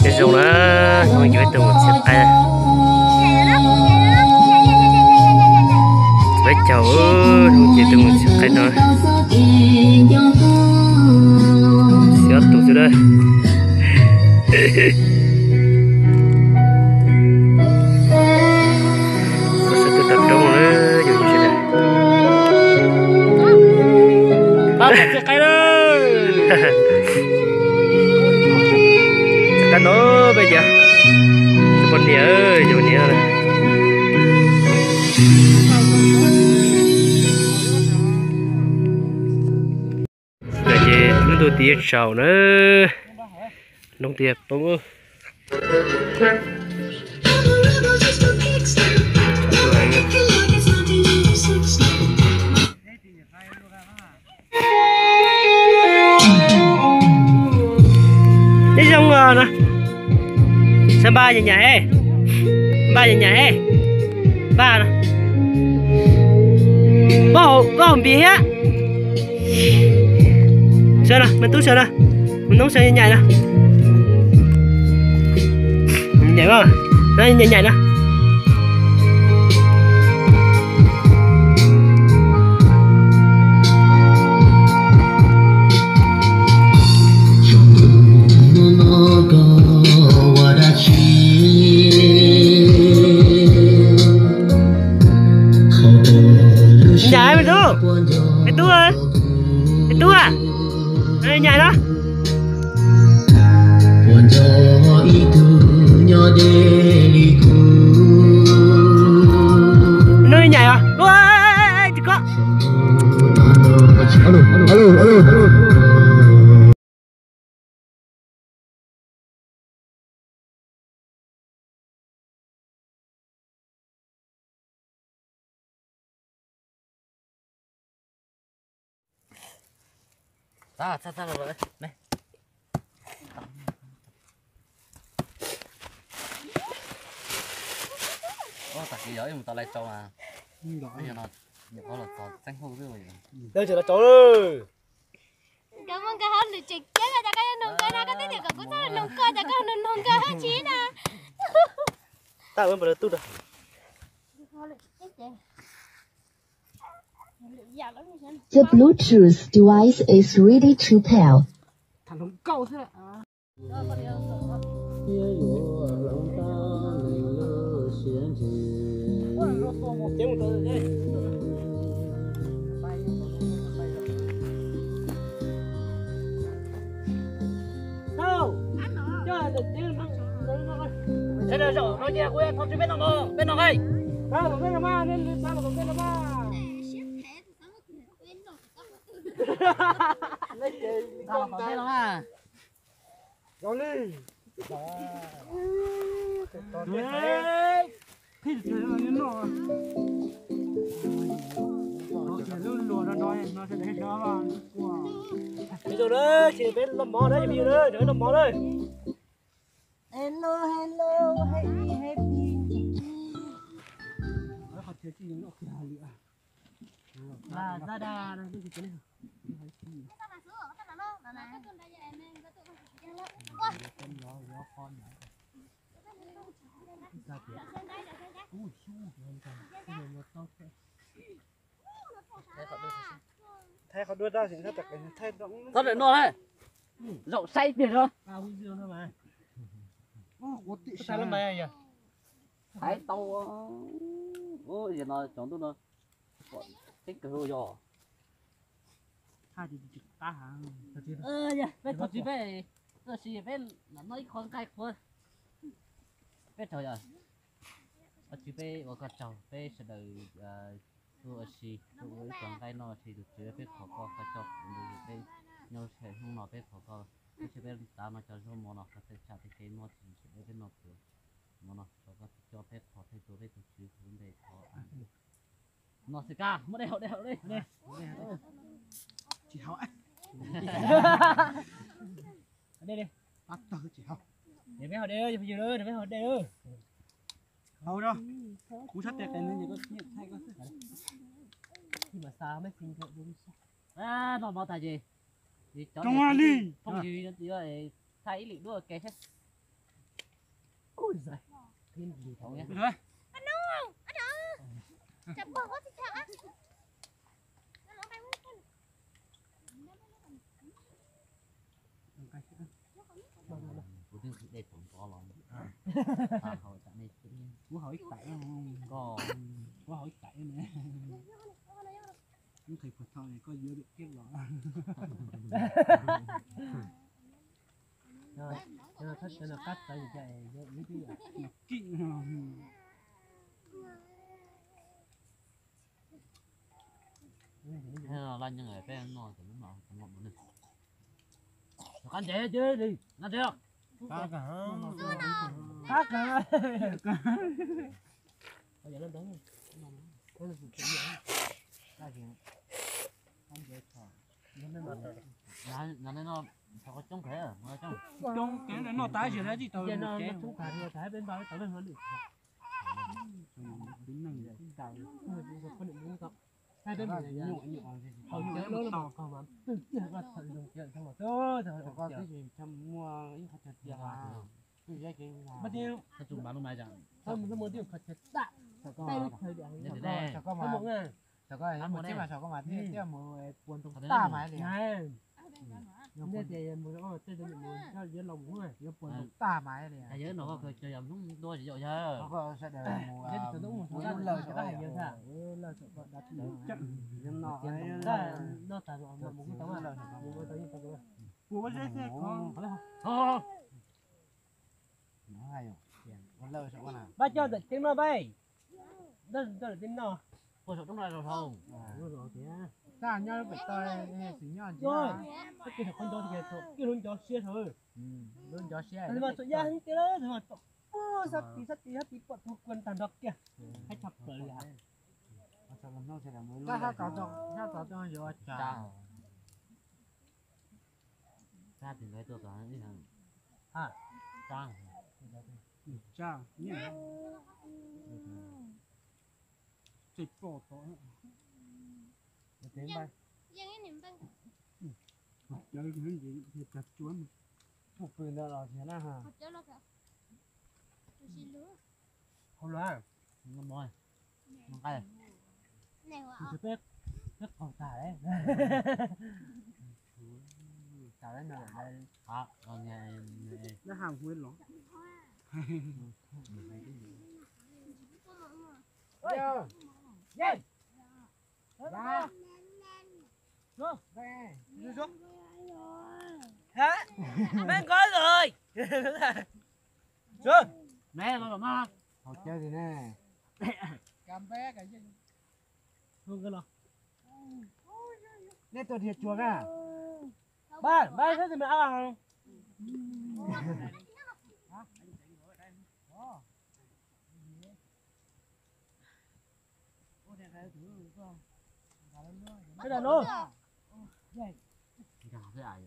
cái dòng đó không chỉ từ một chiếc cây với cháu không chỉ từ một chiếc cây thôi xéo tụt xuống đây có sự tự tập trung nữa dùng như thế này ba chiếc cây rồi cái nó bây giờ con nhớ ơi con nhớ này rồi chị chúng tôi tiết sầu nữa nông tiệp đúng không đi xong rồi nè sao ba nhà nhà ấy ba nhà nhà ấy ba nè ba không biết á sao nè mình tú sao nè mình nấu sao nhà nè nhảy không đây nhảy nhảy nè nhảy mày tú ơi mày tú à đây nhảy đó nơi nhảy à ôi chỉ có alo sao rồi đấy này tạc gì giỏi mà tao lại cho mà bây giờ nó nhập nó là còn xanh hô cái gì đây chỉ là chó ơi cảm ơn các bạn đã chụp cái là cái nông cái nào cái tiếp theo cũng sẽ nông cái cho các nông cái hết chín à tao vẫn bật tút rồi The Bluetooth device is ready to pair. thằng nông câu thế à thế là rồi nói nghe quên không chỉ biết nào bên nào đây tao là bên nào mà nên tao là bên nào mà tao là bên nào mà rồi đi pin sợi nó như nó luôn lùa nó nói nó sẽ để nó vào bây giờ đấy chỉ bên làm mỏ đấy bây giờ đấy để làm mỏ đây hello happy nó có thể chỉ nó kia lửa là ra đà nó cái này thayเขาด้วยได้สิถ้าแต่เป็นthay nó lại ngon đấy rộng say tiền thôi ao dương thôi mà sao nó mày à thấy tao ôi giờ nó chọn tôi nó thích cái hôi giò hai thì ta hả dạ bây giờ chỉ về giờ chỉ về nói con cái thôi về thôi rồi chỉ về vào cái chậu về sẽ đợi tôi chỉ tôi với con cái nó thì được chơi về khó có cái chậu được về nhau sẽ không nói về khó có cái chỉ về ta nó cho số món nó sẽ chặt cái món thì sẽ về nó được món nó cho cái cho về khó thì tôi về tôi chỉ vấn đề khó nó sẽ ca mất đeo đi chị hỏi đây đi bắt tao chị hỏi để mấy họ đeo bây giờ nữa để mấy họ đeo đâu đâu cú sắt đẹp này nên có nhận thay có khi mà xa mấy phim cậu đúng à nó bao tài gì trong hoa ly không gì thì thay lị đua cái hết ôi giời thiên gì thấu nhé rồi anh chập bờ có thịt hả của tôi đẹp cũng có lòng ta hỏi tại này của hỏi tại có của hỏi tại nữa những thầy Phật thọ này có dưa được kết lọ rồi cho nó thích cho nó cắt tại vì chạy những cái kinh thế là lên những người phải nói thì nó ngọt nữa ăn chế chứ đi ăn chế không cá cả cắt cả bây giờ lên đấy cái là chuyện gì cái gì ăn chế thọ nó sao có chống khỏe à nó trong cái này nó tái rồi đấy chứ tôi giờ nó chống khỏe nó thái bên bao tới bên hơn đi tính này tạo có định muốn không hai bên này nhọ nhọ hầu như nó to còn mà là thật dùng chuyện xong rồi thôi có cái gì trong mua ít hạt chặt già cái gì cái bắt tiêuถ้าจุ่มบ้านต้นไม้จัง không nó muốn tiêu khật chật tạ tay thời điểmเนี่ย này เดี๋ยว chả có không mà mọi người chả có ấy một chiếc mà chả có mà thế thế mà buồn tung เขาจะ ta ได้ mày liền này nên thì muốn nó tên nó muốn cho dưới lòng cũng này nó buồn ta mày liền แต่เยอะหน่อยก็เคยเจออย่างนุ่งตัวเยอะเยอะ nó có sẽ để mùa nên từ lúc mùa muốn lời cho cho cái cái gì ra là sự vật đặt chắc nhưng nó nó tại nó muốn cái tấm là muốn cái tấm là mùa sẽ cóโอ้ nó hay rồi con lời sẽ con nào ba cho được tiếng nó bay đó là tiếng nó พวกชาวต้นไม้เราทอง rồi kìa ta nhớ phải tôi xí nhon chứ rồi cái kia con cho thì cái luôn cho xe thôi luôn cho xe nhưng mà tụi gia hắn cái đó thôi sắp tí bật một quần tàn độc kia hay chập rồi là ta ha có trong rồi จ้า chả จ้าถึงไอ้ตัวกันนี่ทาง à จ้า chả nhỉ chỉ bỏ thôi tiếng bay dân cái niệm băng giờ cái gì thì chặt chuối một quyền đó là thế nào hả học cho nó cả tôi xin lúa không loa น้ำมอยน้ำไก่ này hả chỉ biết rất còn tả đấy tả đấy là đây ครับเอาไง nó hàng huyên lắm Yo, yeah, ra, xuống, đi xuống, hả? Bên có rồi, xuống, แม่มามา học chơi gì nè cam bé cái gì không cái nào, nét tôi thiệt chuột à ba thế thì mình ăn không? Cái là nó, อย่าเสียอย่าง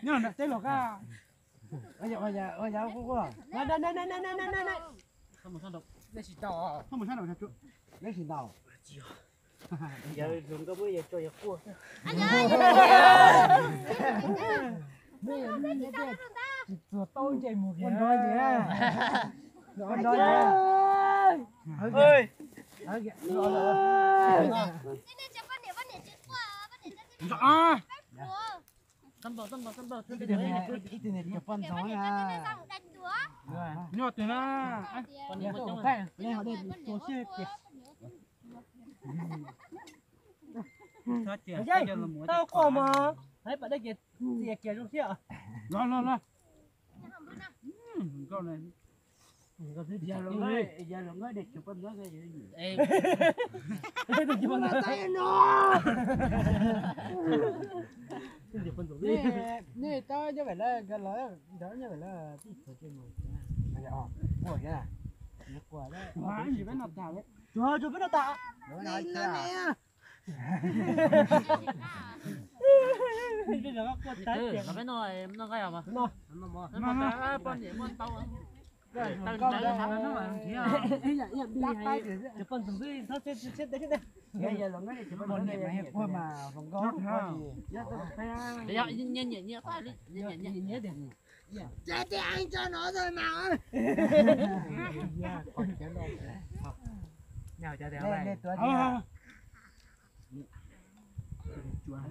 nhớ nè tên lộc à ôi giờ cũng có này,ถ้ามันชอบดอก lấy xì tàu không một sao đâu thật chuột lấy xì tàu giờ dùng cái bữa giờ cho giờ cua vừa tôi chạy một con nói gì á con nói gì ơi, cái này cho con để chết quá con để cho à đùa ต้นบ่ต้นบ่ต้นบ่ต้น cái เดียว này ít tiền này chụp phân cái sống con để à cho đánh đùa nhọt tiền à ตอนนี้มันจ้อง đây đây họ đây tổ chức kìa thoát tiền dây, tao có mà, thấy bạn đây kìa, kìa trong kia, lo câu này có thứ giờ là người để chụp phân đó cái gì เอ้ย đừng chụp phân tay nó đừng chụp phân rồi đi, nè tao như vậy là cái lỡ đó như vậy là cái chuyện mà bây giờ ủa cái này nó quả đấy má gì với nó tao đấy trời chụp nó tạ, nói nè bây giờ có เอ trái อ tiền, เราไปหน่อยมันต้องใครเอามา nó, แล้วมันจะป้อนเนี่ยมันเต้า con đó nó mà chụp phân rồi đi, thôi chết đấy, bây giờ là mấy này chụp phân này mà qua mà không có gì เดี๋ยวเงี้ยเงี้ยเงี้ยตายเลยเงี้ยเงี้ย nhớ để Chết thì anh cho nó rồi mà. Còn cái lon. Nào cho đéo này. Lên tuấn.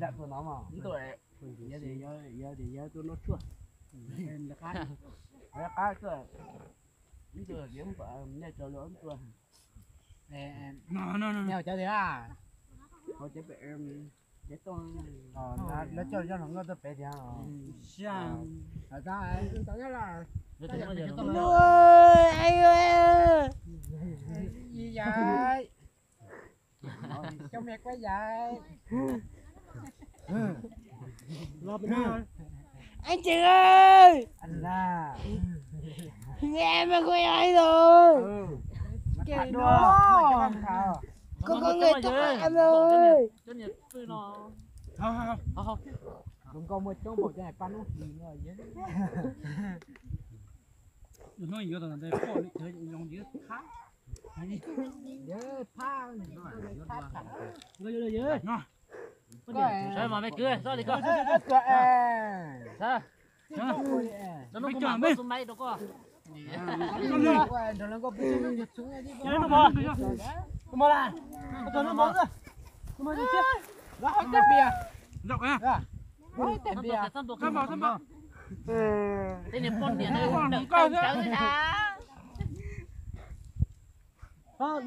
Đặt của nó mà. Tôi giờ tôi nó chua. Nên là cá cơ. Những tôi kiếm vợ nên cho lớn tôi. Nào cho đéo à. Họ sẽ bị để tôi Nó cho nó ngó tôi bé đi à. sang Ở ra ấy, tao nhớ là. Nuôi Anh ơi. Gì vậy? Cho mẹ quá vậy. Anh chị ơi. Anh là. Nghe mà quay ai rồi. Kìa nó. Có người tốt em ơi. cho nhiệt tươi nó Không. Đúng có một trong bộ này pan gì rồi chứ. nó nhiều tầng đây có lịch thời dùng dưới khá Nhớ pha. người dưới nó sao mà mày cười sao đi con sao nó cũng mà bớt xuống máy đâu có Nó có bị nó giật xuống đi. nó bò Mà là. Nó món rồi. Nó đi chết. Nó hết tiền bia. rộng à Hết tiền bia. thăm bộ đây là con điện này đừng cháu thế à Nó.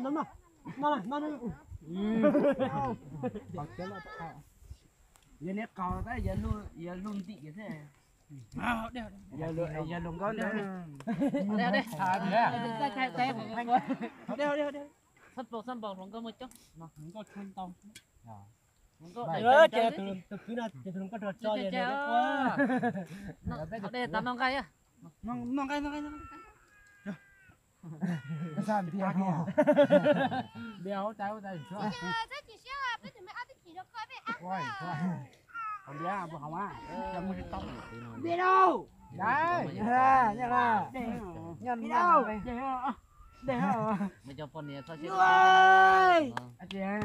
giờ nét cò tới giờ luôn tị thế giờ luôn có nữa đeo đây Tay của anh ơi. đeo sân bò không có một chút nó không có chuyên tông không có Chơi từ cứ là từ có trò cho vậy đấy quá. nó đây tao nong cây á Nó cái. Nó làm bia kìa. Béo cháu đây cho. Thế chỉ xíu à, bây giờ mày ăn cái gì đâu coi về ăn. Quay. còn bé à không á trong cái tóc Đi đâu? Đấy, nhá là. Nhân đâu? Để mày cho con này sao chứ ơi. Anh chị ơi.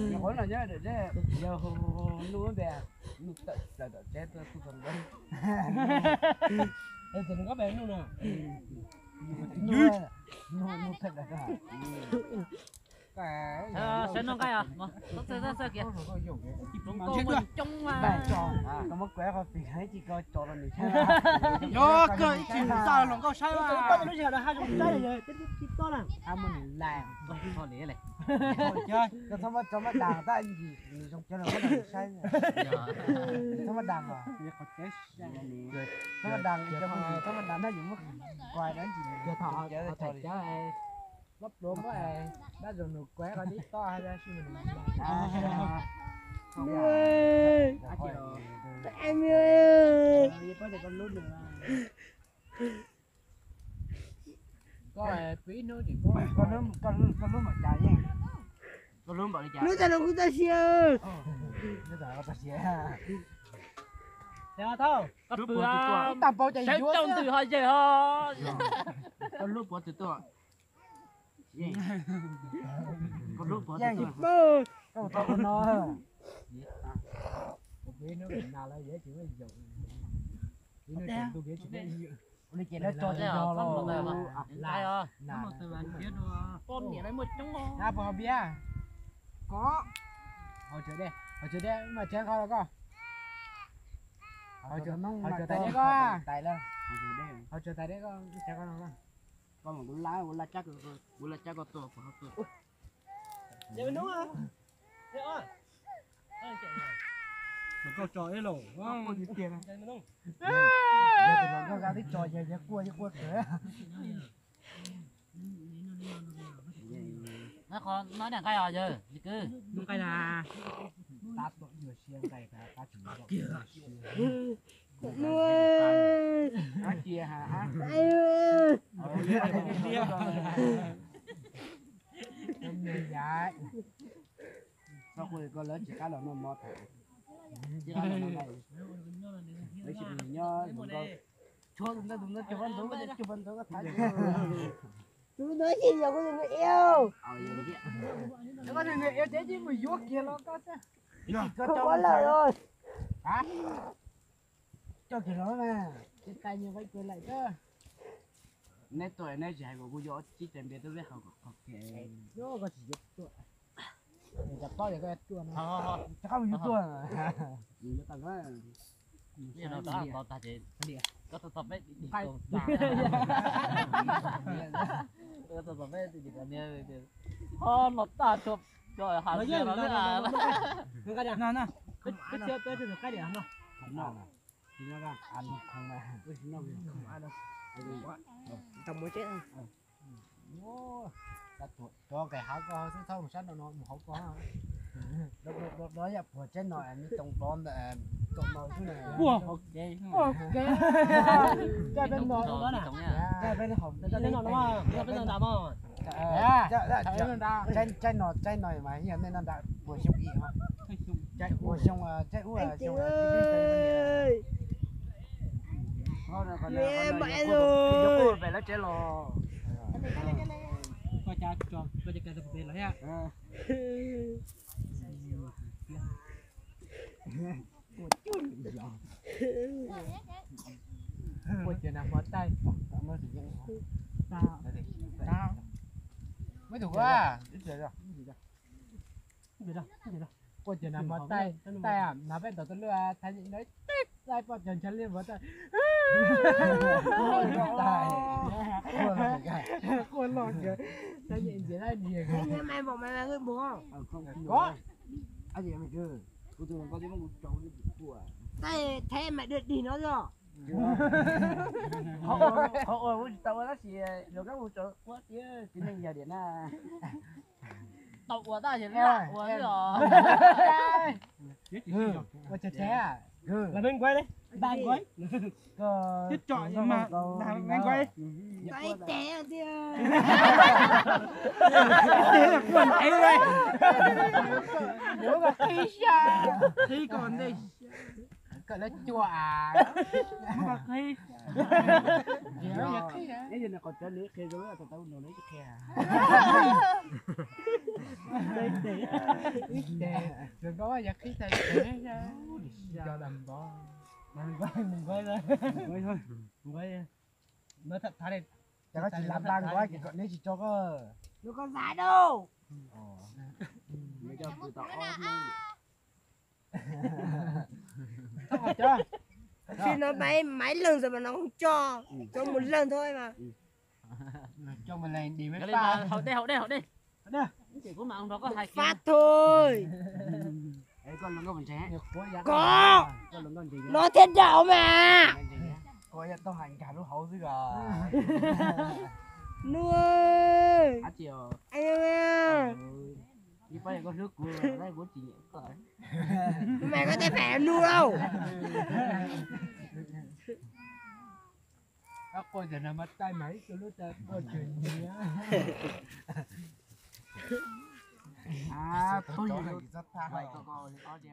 nhiều khối là nhớ để giờ luôn bé lúc tận là chết tôi không còn đây Em từng có bé luôn nè. Nó thật là cái. sẽ nong cây à mà sao kìa chúng tôi mình trong mà bài trò có mất quẻ không thì thấy chỉ coi trò là mình chơi Yo, cười chỉ sao lòng có sai mà. Nó chỉ là hai trong trái này cái to nè. mình làm thôi để này Thôi chơi. cho nó đàng ta gì trong chơi là có đàng sai cho nó đàng à Việc có chết. cho nó đàng nó dùng mất quài đến gì Giờ thọ thọ cháu ai. Lấp đốm quá ai. Đã rồi nụ quẻ có đi to hay ra xin mình. Ơi. Em ơi. Có thể con lút được. Có phí nữa thì có. con nó mà chạy nha con luôn bảo đi chạy Nó ta đâu có ta xưa. nó giờ có ta xe Dạ thôi. cắt bừa Tạm bao chạy sẽ chúa. trong từ hơi dễ ho con lúc của từ tôi con lúc của từ tôi Bơ. Con nó. Phí nữa mình nào lại dễ chịu cái dụ. Phí nữa chịu tôi dễ chịu cái dụ. nó chỉ nó cho thế à con một người mà lại à Là. con nhảy lấy một trong nó À bò bia. Có. Hồi chờ đây mà chơi coi có. Hồi chờ tại đấy có. tại đó Hồi chờ tại đấy có chơi coi không. con một bún lá chắc có tổ của họ Chơi đúng không? Chơi ơi. Nó có trò ấy lổ. có gì tiền Chơi đúng. Giờ tụi nó ra đi trò giờ cua nữa. nó còn nói đằng cây à giờ gì cứ Đúng cái là tát bọn vừa xiên cày cả ta chỉ nó kìa. Nuôi. ăn chia hả Em nhìn vậy. sau khi con lớn chỉ cá là nó mọt chỉ cá là nó này lấy chỉ nhớ con chúng nó chụp phân thú có thái Chú nói gì giờ có người yêu. nó có người yêu thế chứ mày vuốt kia nó có chứ Không có lời rồi. hả cho kiểu đó mà cái tay như vậy cười lại cơ nét tuổi nét dài của cô gió chỉ tiền biệt tôi biết học ok nó có chỉ giúp tuổi chặt to thì cái tuổi nó thôi chắc không giúp tuổi gì nó tao nói bây giờ nó đã có ta chỉ có tập ấy đi phải có tập ấy thì còn nghe nó ta chụp rồi hả giờ nó là cái cái nào nào cái chơi cái thì cái điểm nó không nào thì nó ra ăn không mà cái nó không ăn đâu tầm mới chết cho cái háo có thứ thông sát nó không có đó là của trên nội mới trồng đón để trồng nội thứ này ok cái bên đó đó nè cái bên hồng cái bên nó đúng không cái bên nó đậm không trên nội mà hiện nên nó đã của sông gì mà chạy của sông chạy của sông mẹ mẹ rồi về nó chế lò coi cha cho cái được bên là ha một chuyện nào mất tay mới đủ quá một chuyện nào mất tay tay à nó bên đó tôi lừa thay những đấy tay bỏ chân chân lên mất tay con lọt kìa thay những gì đây nhiều nhưng màyบอกmày là người bố có anh gì mày chưa cô tôi có tiếng một trâu đi của tay thế mày được đi nó rồi họ tao nó chỉ được các một chỗ quá chứ chỉ nên giờ điện à tộc của ta chỉ là của rồi một chuyện thế à là bên quay đấy đang quay chết trọi nhưng mà đang quay tay té đi quần ấy đây nếu mà khi xa thì còn đây cái là chua à mà khi cái gì là còn chơi lý khi rồi là tao nó lấy cái khe rồi đó giờ khi thầy cho đầm bò mình quay thôi nó thật thà đi chắc nó chỉ làm đang quá chỉ còn nếu chỉ cho có nó có giá đâu mới cho tụi tao khi nó bay mấy lần rồi mà nó không cho một lần thôi mà cho mình lên đi mấy cái pha lên hậu đây chỉ có mạng đó có hai phát thôi ấy con nó có mình trẻ có nó thiết đạo mà coi tao hành cả nó hậu dưới gà nuôi á chiều anh ơi đi phải có nước của đây của chị tới mày có thể phải nuôi đâu các cô giờ nằm mất tay mấy tôi lúc ta có chuyện gì á à tôi rất tha mày có chứ